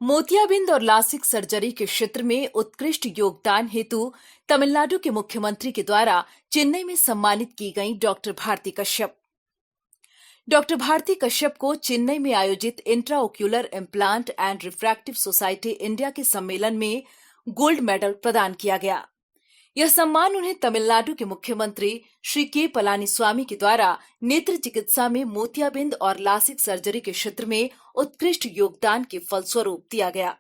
मोतियाबिंद और LASIK surgery के क्षेत्र में उत्कृष्ट योगदान हेतु तमिलनाडु के मुख्यमंत्री के द्वारा चेन्नई में सम्मानित की गई डॉक्टर भारती कश्यप। डॉक्टर भारती कश्यप को चेन्नई में आयोजित intraocular implant and refractive society India के सम्मेलन में गोल्ड मेडल प्रदान किया गया। यह सम्मान उन्हें तमिलनाडु के मुख्यमंत्री श्री के पलानीस्वामी के द्वारा नेत्र चिकित्सा में मोतियाबिंद और लासिक सर्जरी के क्षेत्र में उत्कृष्ट योगदान के फलस्वरूप दिया गया।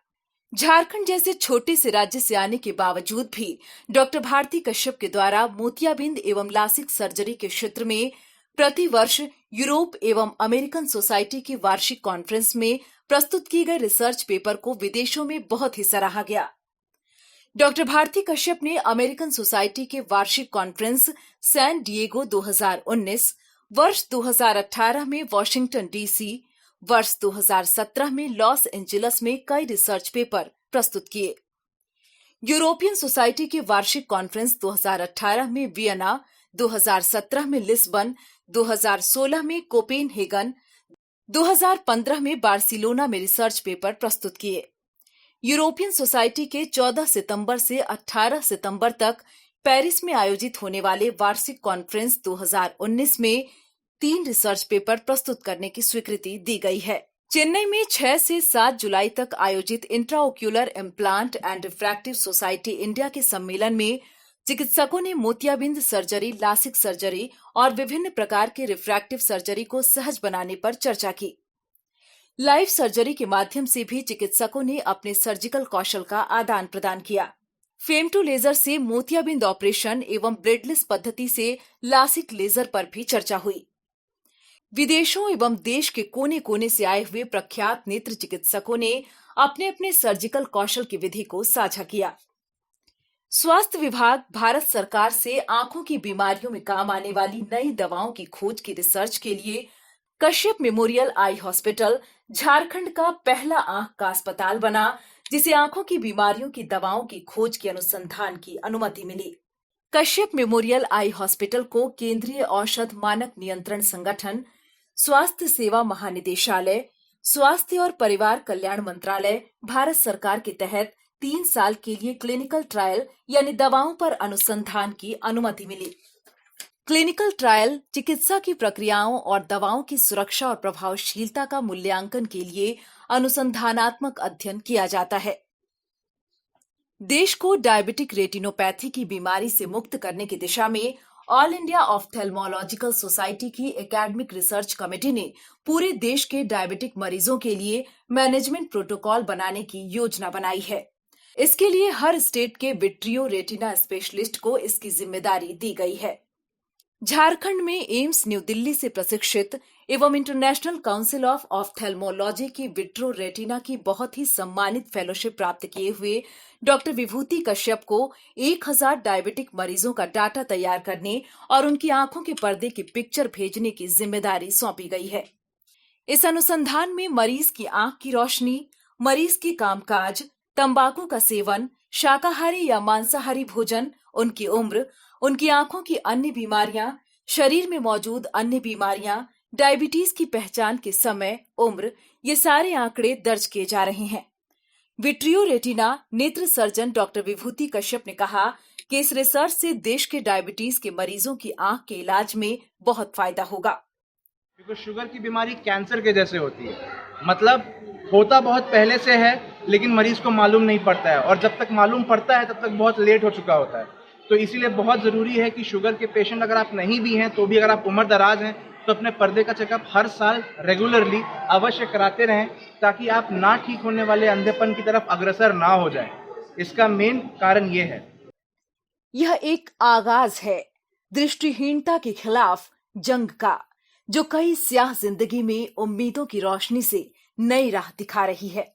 झारखंड जैसे छोटे से राज्य से आने के बावजूद भी डॉक्टर भारती कश्यप के द्वारा मोतियाबिंद एवं लासिक सर्जरी के क्षेत्र में प्रति वर्ष यूरोप एवं अमेरिकन सोसाइटी की वार्षिक कॉन्फ्रेंस में प्रस्तुत की गई रिसर्च पेपर को विदेशों में बहुत ही सराहा गया। डॉक्टर भारती कश्यप ने अमेरिकन सोसाइटी के वार्षिक कॉन्फ्रेंस सैन डिएगो 2019, वर्ष 2018 में वॉशिंगटन डीसी, वर्ष 2017 में लॉस एंजेलिस में कई रिसर्च पेपर प्रस्तुत किए। यूरोपियन सोसाइटी के वार्षिक कॉन्फ्रेंस 2018 में वियना, 2017 में लिस्बन, 2016 में कोपेनहेगन, 2015 में बार्सिलोना में रिसर्च पेपर प्रस्तुत किए। यूरोपियन सोसाइटी के 14 सितंबर से 18 सितंबर तक पेरिस में आयोजित होने वाले वार्षिक कॉन्फ्रेंस 2019 में 3 रिसर्च पेपर प्रस्तुत करने की स्वीकृति दी गई है। चेन्नई में 6 से 7 जुलाई तक आयोजित intraocular implant and refractive society India के सम्मेलन में चिकित्सकों ने मोतियाबिंद सर्जरी, लासिक सर्जरी और विभिन्न प्रकार के रिफ्रैक्टिव सर्जरी को सहज बनाने पर चर्चा की। लाइव सर्जरी के माध्यम से भी चिकित्सकों ने अपने सर्जिकल कौशल का आदान प्रदान किया। फेमटो लेजर से मोतियाबिंद ऑपरेशन एवं ब्लेडलेस पद्धति से लासिक लेजर पर भी चर्चा हुई। विदेशों एवं देश के कोने कोने से आए हुए प्रख्यात नेत्र चिकित्सकों ने अपने अपने सर्जिकल कौशल की विधि को साझा किया। स्वास्थ्य विभाग भारत सरकार से आंखों की बीमारियों में काम आने वाली नई दवाओं की खोज की रिसर्च के लिए Kashyap memorial eye hospital Jharkhand का पहला आंख का अस्पताल बना, जिसे आंखों की बीमारियों की दवाओं की खोज के अनुसंधान की अनुमति मिली। कश्यप मेमोरियल आई हॉस्पिटल को केंद्रीय औषध मानक नियंत्रण संगठन, स्वास्थ्य सेवा महानिदेशालय, स्वास्थ्य और परिवार कल्याण मंत्रालय, भारत सरकार के तहत 3 साल के लिए क्लिनिकल ट्रायल यानी दवाओं पर अनुसंधान की अनुमति मिली। क्लिनिकल ट्रायल चिकित्सा की प्रक्रियाओं और दवाओं की सुरक्षा और प्रभावशीलता का मूल्यांकन के लिए अनुसंधानात्मक अध्ययन किया जाता है। देश को डायबिटिक रेटिनोपैथी की बीमारी से मुक्त करने की दिशा में ऑल इंडिया ऑफ्थेल्मोलॉजिकल सोसाइटी की एकेडमिक रिसर्च कमेटी ने पूरे देश के डायबिटिक मरीजों के लिए मैनेजमेंट प्रोटोकॉल बनाने की योजना बनाई है। इसके लिए हर स्टेट के विट्रियो रेटिना स्पेशलिस्ट को इसकी जिम्मेदारी दी गई है। झारखंड में एम्स न्यू दिल्ली से प्रशिक्षित एवं इंटरनेशनल काउंसिल ऑफ ऑफ्थेल्मोलॉजी की विट्रो रेटिना की बहुत ही सम्मानित फेलोशिप प्राप्त किए हुए डॉक्टर विभूति कश्यप को 1000 डायबिटिक मरीजों का डाटा तैयार करने और उनकी आंखों के पर्दे की पिक्चर भेजने की जिम्मेदारी सौंपी गई है। इस अनुसंधान में मरीज की आंख की रोशनी, मरीज की कामकाज, तंबाकू का सेवन, शाकाहारी या मांसाहारी भोजन, उनकी उम्र, उनकी आंखों की अन्य बीमारियां, शरीर में मौजूद अन्य बीमारियां, डायबिटीज की पहचान के समय, उम्र, ये सारे आंकड़े दर्ज किए जा रहे हैं। विट्रियो रेटिना नेत्र सर्जन डॉक्टर विभूति कश्यप ने कहा कि इस रिसर्च से देश के डायबिटीज के मरीजों की आंख के इलाज में बहुत फायदा होगा। क्योंकि शुगर की बीमारी कैंसर के जैसे होती है, मतलब होता बहुत पहले से है लेकिन मरीज को मालूम नहीं पड़ता है, और जब तक मालूम पड़ता है तब तक बहुत लेट हो चुका होता है। तो इसीलिए बहुत ज़रूरी है कि शुगर के पेशेंट अगर आप नहीं भी हैं तो भी अगर आप उम्र दराज हैं तो अपने पर्दे का चेकअप हर साल रेगुलरली अवश्य कराते रहें, ताकि आप ना ठीक होने वाले अंधेपन की तरफ अग्रसर ना हो जाएं। इसका मेन कारण ये है। यह एक आगाज है दृष्टिहीनता के खिलाफ जंग का, जो कई स्याह जिंदगी में उम्मीदों की रोशनी से नई राह दिखा रही है।